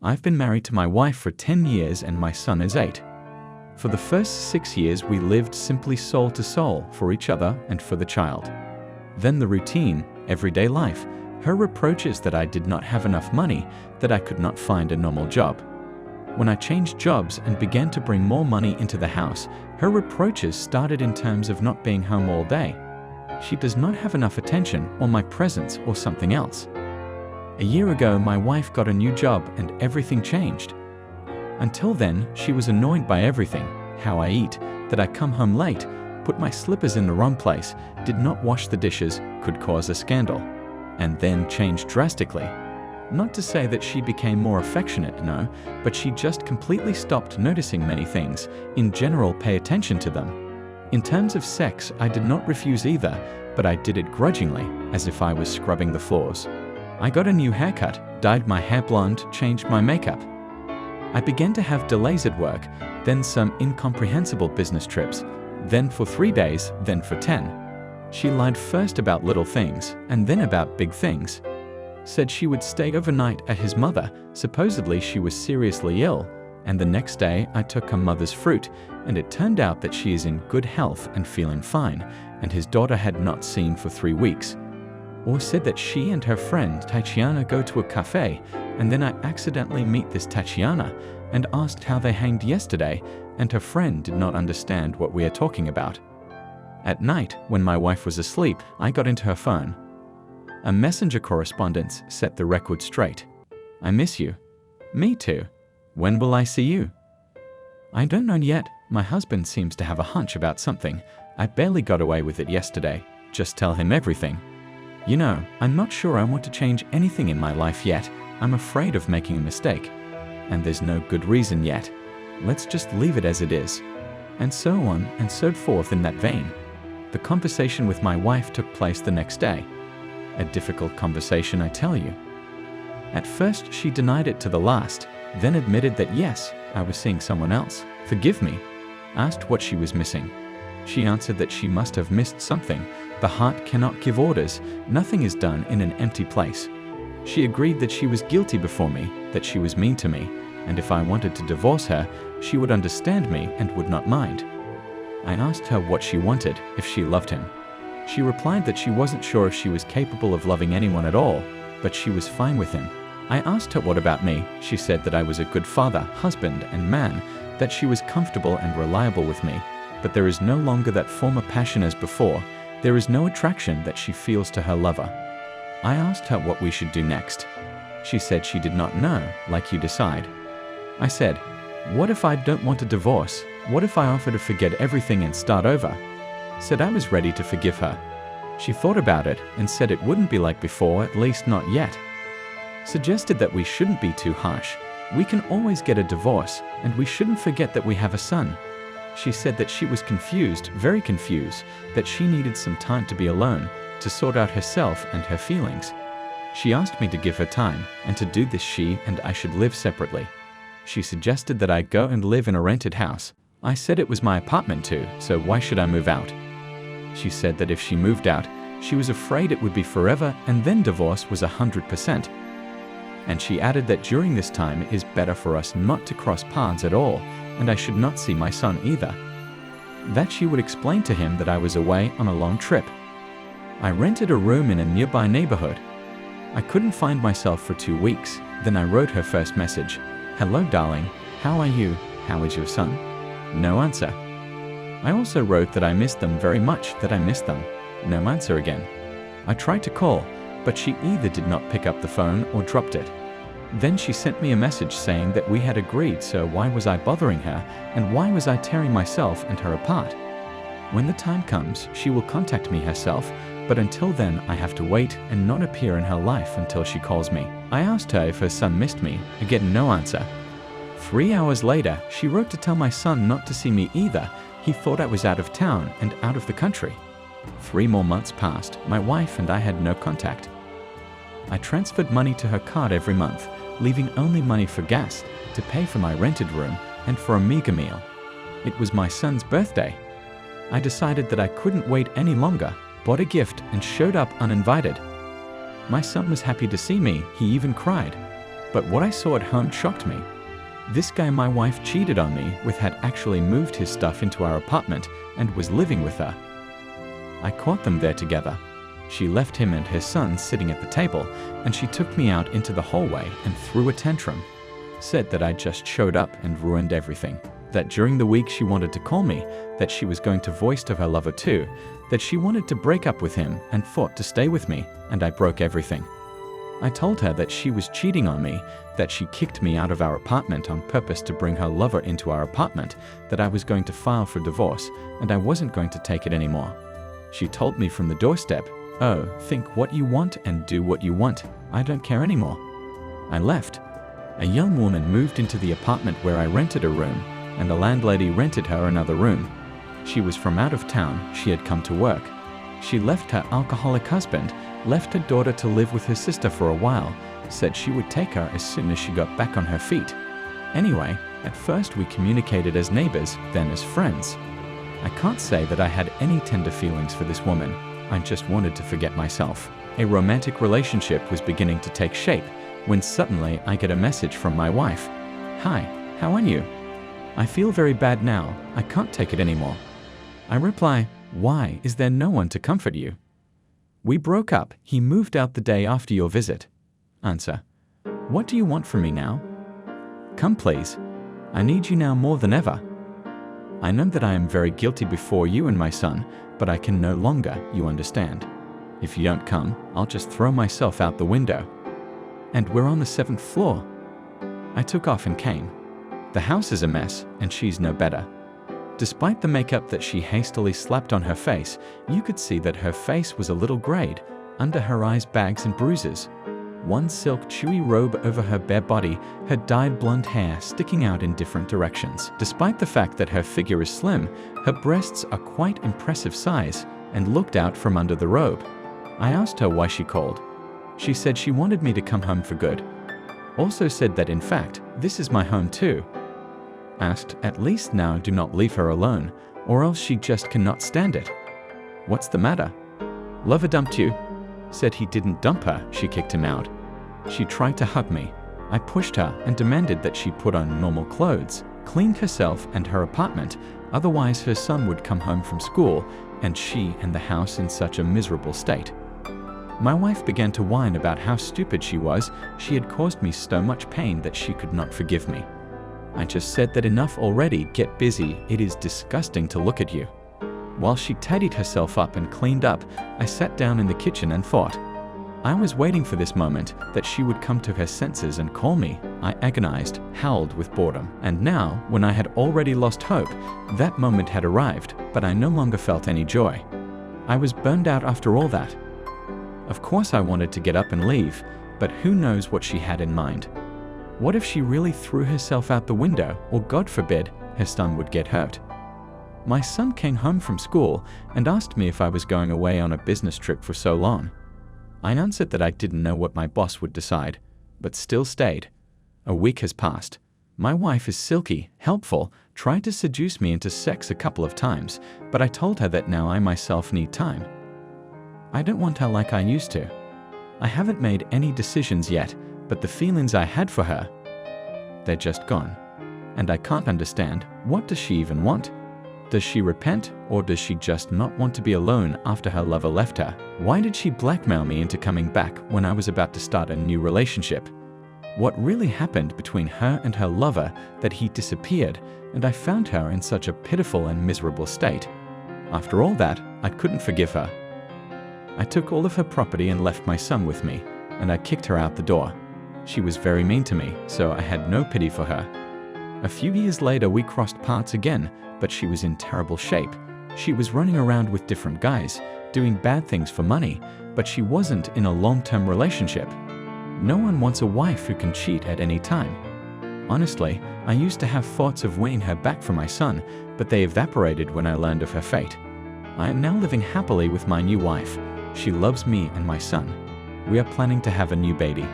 I've been married to my wife for 10 years and my son is 8. For the first 6 years, we lived simply soul to soul for each other and for the child. Then the routine, everyday life, her reproaches that I did not have enough money, that I could not find a normal job. When I changed jobs and began to bring more money into the house, her reproaches started in terms of not being home all day. She does not have enough attention or my presence or something else. A year ago, my wife got a new job and everything changed. Until then, she was annoyed by everything, how I eat, that I come home late, put my slippers in the wrong place, did not wash the dishes, could cause a scandal, and then changed drastically. Not to say that she became more affectionate, no, but she just completely stopped noticing many things, in general pay attention to them. In terms of sex, I did not refuse either, but I did it grudgingly, as if I was scrubbing the floors. I got a new haircut, dyed my hair blonde, changed my makeup. I began to have delays at work, then some incomprehensible business trips, then for 3 days, then for 10. She lied first about little things, and then about big things. Said she would stay overnight at his mother, supposedly she was seriously ill, and the next day I took her mother's fruit, and it turned out that she is in good health and feeling fine, and his daughter had not seen for 3 weeks. Or said that she and her friend Tatiana go to a cafe, and then I accidentally meet this Tatiana and asked how they hanged yesterday, and her friend did not understand what we are talking about. At night, when my wife was asleep, I got into her phone. A messenger correspondence set the record straight. I miss you. Me too. When will I see you? I don't know yet. My husband seems to have a hunch about something. I barely got away with it yesterday. Just tell him everything. You know, I'm not sure I want to change anything in my life yet. I'm afraid of making a mistake. And there's no good reason yet. Let's just leave it as it is. And so on and so forth in that vein. The conversation with my wife took place the next day. A difficult conversation, I tell you. At first, she denied it to the last, then admitted that yes, I was seeing someone else. Forgive me. Asked what she was missing. She answered that she must have missed something. The heart cannot give orders. Nothing is done in an empty place. She agreed that she was guilty before me, that she was mean to me, and if I wanted to divorce her, she would understand me and would not mind. I asked her what she wanted, if she loved him. She replied that she wasn't sure if she was capable of loving anyone at all, but she was fine with him. I asked her what about me. She said that I was a good father, husband, and man, that she was comfortable and reliable with me, but there is no longer that former passion as before. There is no attraction that she feels to her lover. I asked her what we should do next. She said she did not know, like you decide. I said, what if I don't want a divorce? What if I offer to forget everything and start over? Said I was ready to forgive her. She thought about it and said it wouldn't be like before, at least not yet. Suggested that we shouldn't be too harsh. We can always get a divorce, and we shouldn't forget that we have a son. She said that she was confused, very confused, that she needed some time to be alone, to sort out herself and her feelings. She asked me to give her time, and to do this she and I should live separately. She suggested that I go and live in a rented house. I said it was my apartment too, so why should I move out? She said that if she moved out, she was afraid it would be forever and then divorce was 100%. And she added that during this time it is better for us not to cross paths at all, and I should not see my son either. That she would explain to him that I was away on a long trip. I rented a room in a nearby neighborhood. I couldn't find myself for 2 weeks. Then I wrote her first message. Hello, darling. How are you? How is your son? No answer. I also wrote that I missed them very much, that I missed them. No answer again. I tried to call, but she either did not pick up the phone or dropped it. Then she sent me a message saying that we had agreed, so why was I bothering her, and why was I tearing myself and her apart? When the time comes, she will contact me herself, but until then I have to wait and not appear in her life until she calls me. I asked her if her son missed me, again no answer. 3 hours later, she wrote to tell my son not to see me either. He thought I was out of town and out of the country. 3 more months passed. My wife and I had no contact. I transferred money to her card every month, leaving only money for gas, to pay for my rented room, and for a meager meal. It was my son's birthday. I decided that I couldn't wait any longer, bought a gift, and showed up uninvited. My son was happy to see me, he even cried. But what I saw at home shocked me. This guy my wife cheated on me with had actually moved his stuff into our apartment and was living with her. I caught them there together. She left him and his son sitting at the table, and she took me out into the hallway and threw a tantrum. Said that I just showed up and ruined everything. That during the week she wanted to call me, that she was going to voice to her lover too, that she wanted to break up with him and fought to stay with me, and I broke everything. I told her that she was cheating on me, that she kicked me out of our apartment on purpose to bring her lover into our apartment, that I was going to file for divorce, and I wasn't going to take it anymore. She told me from the doorstep, "Oh, think what you want and do what you want. I don't care anymore." I left. A young woman moved into the apartment where I rented a room, and the landlady rented her another room. She was from out of town. She had come to work. She left her alcoholic husband, left her daughter to live with her sister for a while, said she would take her as soon as she got back on her feet. Anyway, at first we communicated as neighbors, then as friends. I can't say that I had any tender feelings for this woman. I just wanted to forget myself. A romantic relationship was beginning to take shape when suddenly I get a message from my wife. "Hi, how are you? I feel very bad now. I can't take it anymore." I reply, "Why is there no one to comfort you? We broke up. He moved out the day after your visit." Answer, "What do you want from me now? Come please. I need you now more than ever. I know that I am very guilty before you and my son, but I can no longer, you understand. If you don't come, I'll just throw myself out the window. And we're on the 7th floor." I took off and came. The house is a mess, and she's no better. Despite the makeup that she hastily slapped on her face, you could see that her face was a little grayed, under her eyes bags and bruises. One silk chewy robe over her bare body, her dyed blonde hair sticking out in different directions. Despite the fact that her figure is slim, her breasts are quite impressive size and looked out from under the robe. I asked her why she called. She said she wanted me to come home for good. Also said that in fact, this is my home too. Asked, at least now do not leave her alone, or else she just cannot stand it. What's the matter? Lover dumped you? Said he didn't dump her, she kicked him out. She tried to hug me. I pushed her and demanded that she put on normal clothes, cleaned herself and her apartment, otherwise her son would come home from school and she and the house in such a miserable state. My wife began to whine about how stupid she was. She had caused me so much pain that she could not forgive me. I just said that enough already, get busy, it is disgusting to look at you. While she tidied herself up and cleaned up, I sat down in the kitchen and thought. I was waiting for this moment, that she would come to her senses and call me. I agonized, howled with boredom. And now, when I had already lost hope, that moment had arrived, but I no longer felt any joy. I was burned out after all that. Of course I wanted to get up and leave, but who knows what she had in mind. What if she really threw herself out the window, or God forbid, her son would get hurt? My son came home from school and asked me if I was going away on a business trip for so long. I answered that I didn't know what my boss would decide, but still stayed. A week has passed. My wife is silky, helpful, tried to seduce me into sex a couple of times, but I told her that now I myself need time. I don't want her like I used to. I haven't made any decisions yet, but the feelings I had for her, they're just gone. And I can't understand, what does she even want? Does she repent, or does she just not want to be alone after her lover left her? Why did she blackmail me into coming back when I was about to start a new relationship? What really happened between her and her lover that he disappeared, and I found her in such a pitiful and miserable state? After all that, I couldn't forgive her. I took all of her property and left my son with me, and I kicked her out the door. She was very mean to me, so I had no pity for her. A few years later, we crossed paths again, but she was in terrible shape. She was running around with different guys, doing bad things for money, but she wasn't in a long-term relationship. No one wants a wife who can cheat at any time. Honestly, I used to have thoughts of winning her back for my son, but they evaporated when I learned of her fate. I am now living happily with my new wife. She loves me and my son. We are planning to have a new baby.